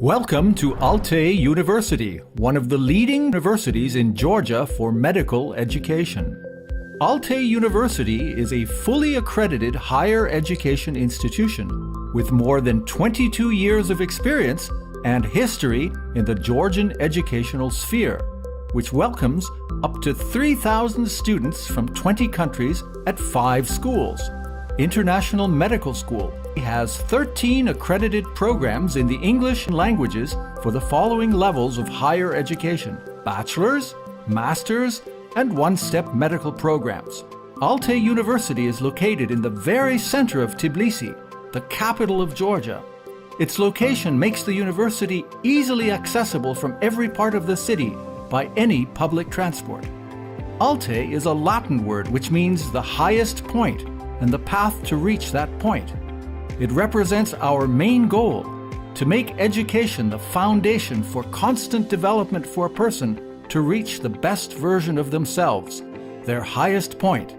Welcome to Alte University, one of the leading universities in Georgia for medical education. Alte University is a fully accredited higher education institution with more than 22 years of experience and history in the Georgian educational sphere, which welcomes up to 3,000 students from 20 countries at 5 schools. International Medical School has 13 accredited programs in the English languages for the following levels of higher education: bachelor's, master's, and one-step medical programs. Alte University is located in the very center of Tbilisi, the capital of Georgia. Its location makes the university easily accessible from every part of the city by any public transport. Alte is a Latin word which means the highest point and the path to reach that point. It represents our main goal, to make education the foundation for constant development for a person to reach the best version of themselves, their highest point,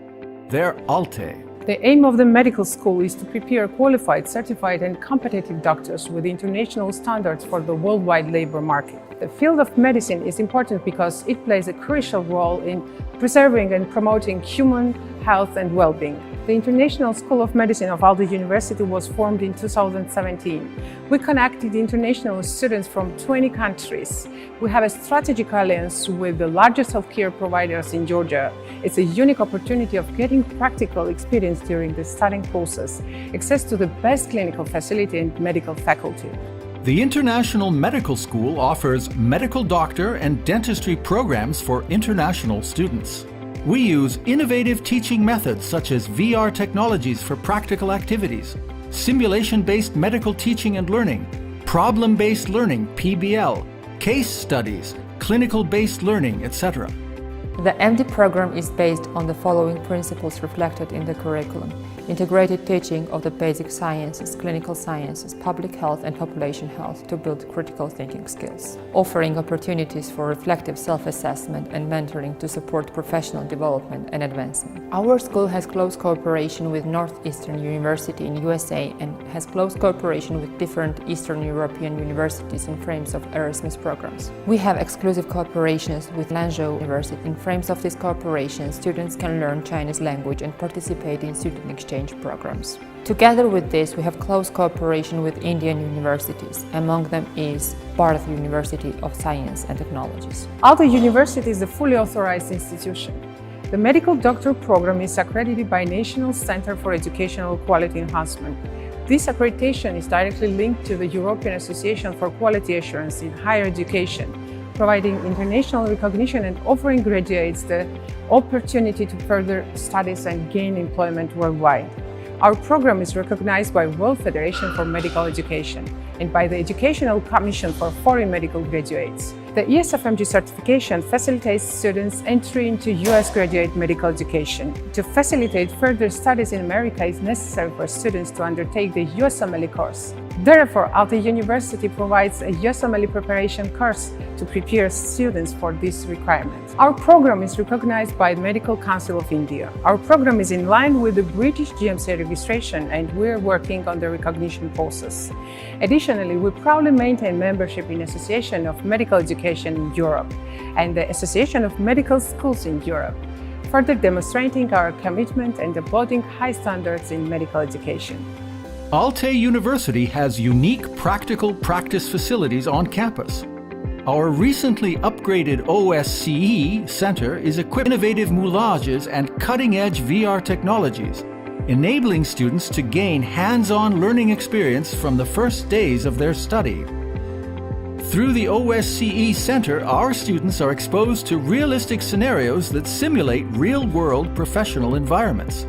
their Alte. The aim of the medical school is to prepare qualified, certified and competitive doctors with international standards for the worldwide labor market. The field of medicine is important because it plays a crucial role in preserving and promoting human health and well-being. The International School of Medicine of Alte University was formed in 2017. We connected international students from 20 countries. We have a strategic alliance with the largest healthcare providers in Georgia. It's a unique opportunity of getting practical experience during the studying process, access to the best clinical facility and medical faculty. The International Medical School offers medical doctor and dentistry programs for international students. We use innovative teaching methods such as VR technologies for practical activities, simulation-based medical teaching and learning, problem-based learning (PBL), case studies, clinical-based learning, etc. The MD program is based on the following principles reflected in the curriculum: integrated teaching of the basic sciences, clinical sciences, public health and population health to build critical thinking skills, offering opportunities for reflective self-assessment and mentoring to support professional development and advancement. Our school has close cooperation with Northeastern University in USA and has close cooperation with different Eastern European universities in frames of Erasmus programs. We have exclusive cooperations with Lanzhou University. In frames of this cooperation, students can learn Chinese language and participate in student exchange programs. Together with this, we have close cooperation with Indian universities. Among them is Bharat University of Science and Technologies. Alte University is a fully authorized institution. The medical doctor program is accredited by National Center for Educational Quality Enhancement. This accreditation is directly linked to the European Association for Quality Assurance in Higher Education, providing international recognition and offering graduates the opportunity to further studies and gain employment worldwide. Our program is recognized by World Federation for Medical Education and by the Educational Commission for Foreign Medical Graduates. The ESFMG certification facilitates students' entry into U.S. graduate medical education. To facilitate further studies in America, it is necessary for students to undertake the USMLE course. Therefore, Alte University provides a USMLE preparation course to prepare students for this requirement. Our program is recognized by the Medical Council of India. Our program is in line with the British GMC registration and we are working on the recognition process. Additionally, we proudly maintain membership in Association of Medical Education in Europe and the Association of Medical Schools in Europe, further demonstrating our commitment and upholding high standards in medical education. Alte University has unique practical practice facilities on campus. Our recently upgraded OSCE Center is equipped with innovative moulages and cutting-edge VR technologies, enabling students to gain hands-on learning experience from the first days of their study. Through the OSCE Center, our students are exposed to realistic scenarios that simulate real-world professional environments.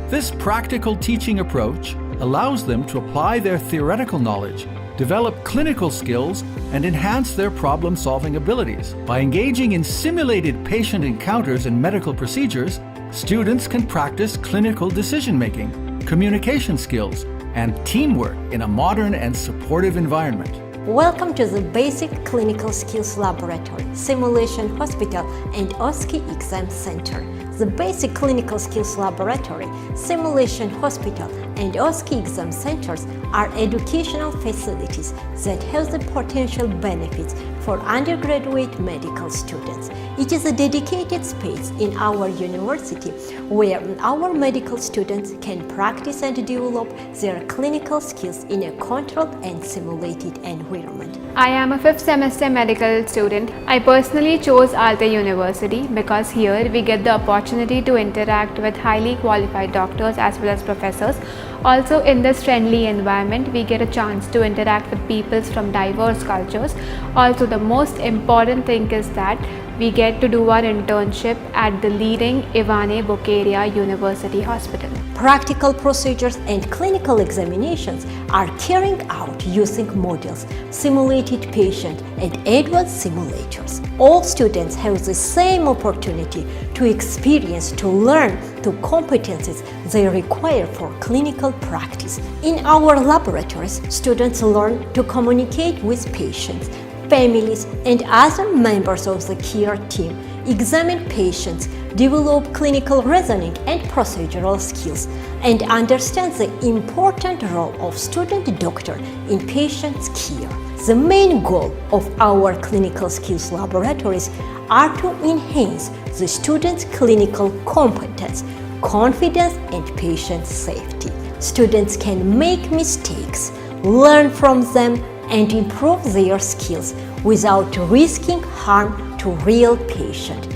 This practical teaching approach allows them to apply their theoretical knowledge, develop clinical skills, and enhance their problem-solving abilities. By engaging in simulated patient encounters and medical procedures, students can practice clinical decision-making, communication skills, and teamwork in a modern and supportive environment. Welcome to the Basic Clinical Skills Laboratory, Simulation Hospital and OSCE Exam Center. The Basic Clinical Skills Laboratory, Simulation Hospital and OSCE Exam Centers are educational facilities that have the potential benefits for undergraduate medical students. It is a dedicated space in our university where our medical students can practice and develop their clinical skills in a controlled and simulated environment. I am a 5th semester medical student. I personally chose Alte University because here we get the opportunity to interact with highly qualified doctors as well as professors. Also, in this friendly environment, we get a chance to interact with people from diverse cultures. Also, the most important thing is that we get to do our internship at the leading Ivane Bucharest University Hospital. Practical procedures and clinical examinations are carried out using models, simulated patient and advanced simulators. All students have the same opportunity to experience, to learn the competencies they require for clinical practice. In our laboratories, students learn to communicate with patients, families and other members of the care team, examine patients, develop clinical reasoning and procedural skills, and understand the important role of student doctor in patient's care. The main goal of our clinical skills laboratories are to enhance the students' clinical competence, confidence, and patient safety. Students can make mistakes, learn from them, and improve their skills without risking harm to real patient.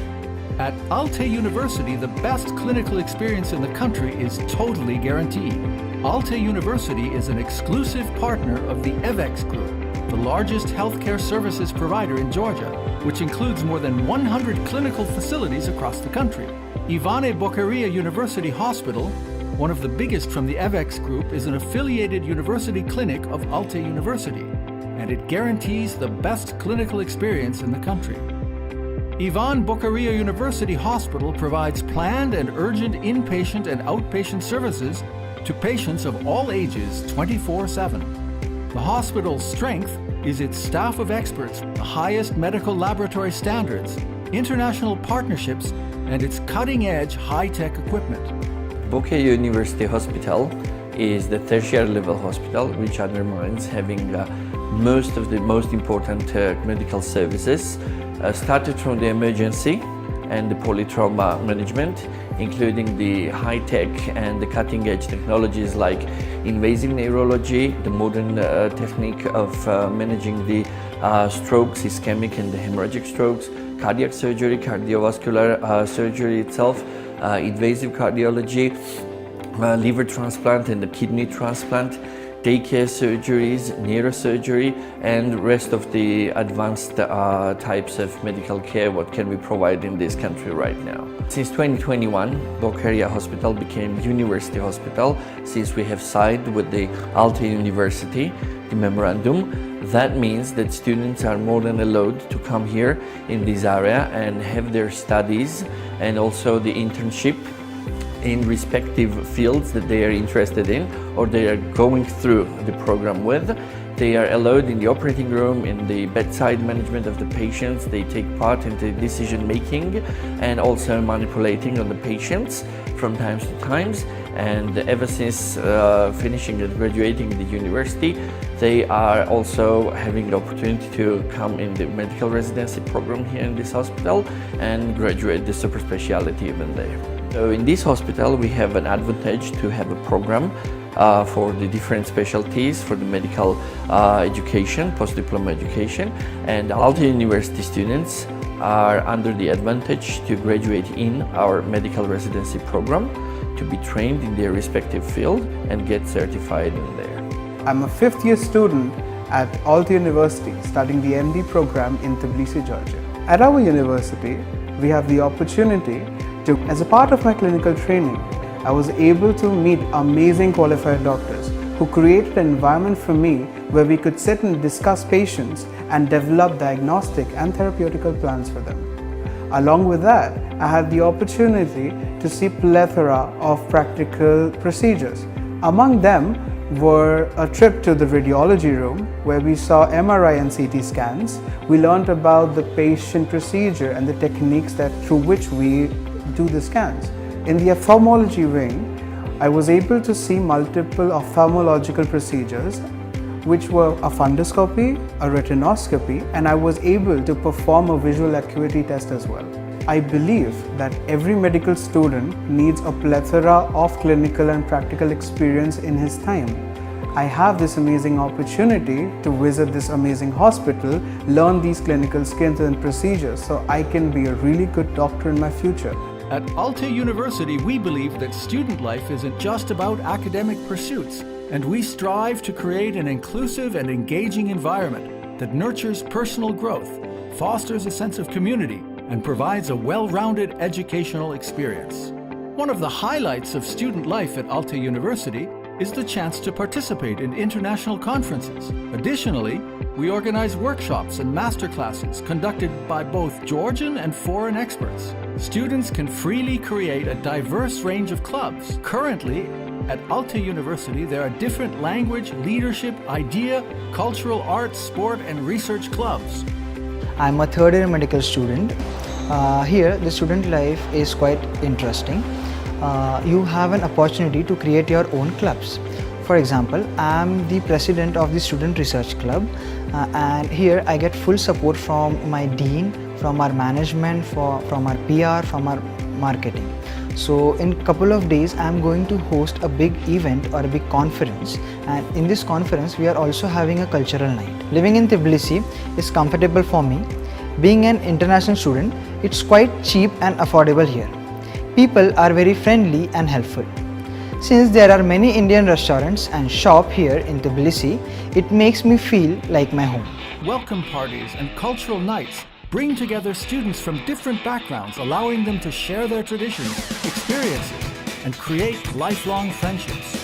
At Alte University, the best clinical experience in the country is totally guaranteed. Alte University is an exclusive partner of the EVEX Group, the largest healthcare services provider in Georgia, which includes more than 100 clinical facilities across the country. Ivane Bucharest University Hospital, one of the biggest from the EVEX Group, is an affiliated university clinic of Alte University, and it guarantees the best clinical experience in the country. Ivane Bucharest University Hospital provides planned and urgent inpatient and outpatient services to patients of all ages 24/7. The hospital's strength is its staff of experts, the highest medical laboratory standards, international partnerships, and its cutting-edge high-tech equipment. Bucharest University Hospital is the tertiary level hospital, which undermines having most of the most important medical services, started from the emergency and the polytrauma management, including the high-tech and the cutting-edge technologies like invasive neurology, the modern technique of managing the strokes, ischemic and the hemorrhagic strokes, cardiac surgery, cardiovascular surgery itself, invasive cardiology, liver transplant and the kidney transplant, daycare surgeries, neurosurgery, and rest of the advanced types of medical care what can we provide in this country right now. Since 2021, Bucharest Hospital became University Hospital since we have signed with the Alte University, the memorandum. That means that students are more than allowed to come here in this area and have their studies and also the internship in respective fields that they are interested in or they are going through the program with. They are allowed in the operating room, in the bedside management of the patients. They take part in the decision making and also manipulating on the patients from time to times. And ever since finishing and graduating the university, they are also having the opportunity to come in the medical residency program here in this hospital and graduate the super specialty even there. So in this hospital, we have an advantage to have a program for the different specialties for the medical education, post-diploma education, and Alte University students are under the advantage to graduate in our medical residency program, to be trained in their respective field and get certified in there. I'm a 5th year student at Alte University studying the MD program in Tbilisi, Georgia. At our university, we have the opportunity to, as a part of my clinical training, I was able to meet amazing qualified doctors who created an environment for me where we could sit and discuss patients and develop diagnostic and therapeutical plans for them. Along with that, I had the opportunity to see plethora of practical procedures. Among them were a trip to the radiology room where we saw MRI and CT scans. We learned about the patient procedure and the techniques through which we do the scans. In the ophthalmology wing, I was able to see multiple ophthalmological procedures, which were a fundoscopy, a retinoscopy, and I was able to perform a visual acuity test as well. I believe that every medical student needs a plethora of clinical and practical experience in his time. I have this amazing opportunity to visit this amazing hospital, learn these clinical skills and procedures so I can be a really good doctor in my future. At Alte University, we believe that student life isn't just about academic pursuits, and we strive to create an inclusive and engaging environment that nurtures personal growth, fosters a sense of community, and provides a well-rounded educational experience. One of the highlights of student life at Alte University is the chance to participate in international conferences. Additionally, we organize workshops and masterclasses conducted by both Georgian and foreign experts. Students can freely create a diverse range of clubs. Currently, at Alte University, there are different language, leadership, idea, cultural arts, sport, and research clubs. I'm a third year medical student. Here, the student life is quite interesting. You have an opportunity to create your own clubs. For example, I'm the president of the Student Research Club, and here I get full support from my dean, from our management, from our PR, from our marketing. So in a couple of days, I'm going to host a big event or a big conference, and in this conference, we are also having a cultural night. Living in Tbilisi is comfortable for me. Being an international student, it's quite cheap and affordable here. People are very friendly and helpful. Since there are many Indian restaurants and shops here in Tbilisi, it makes me feel like my home. Welcome parties and cultural nights bring together students from different backgrounds, allowing them to share their traditions, experiences, and create lifelong friendships.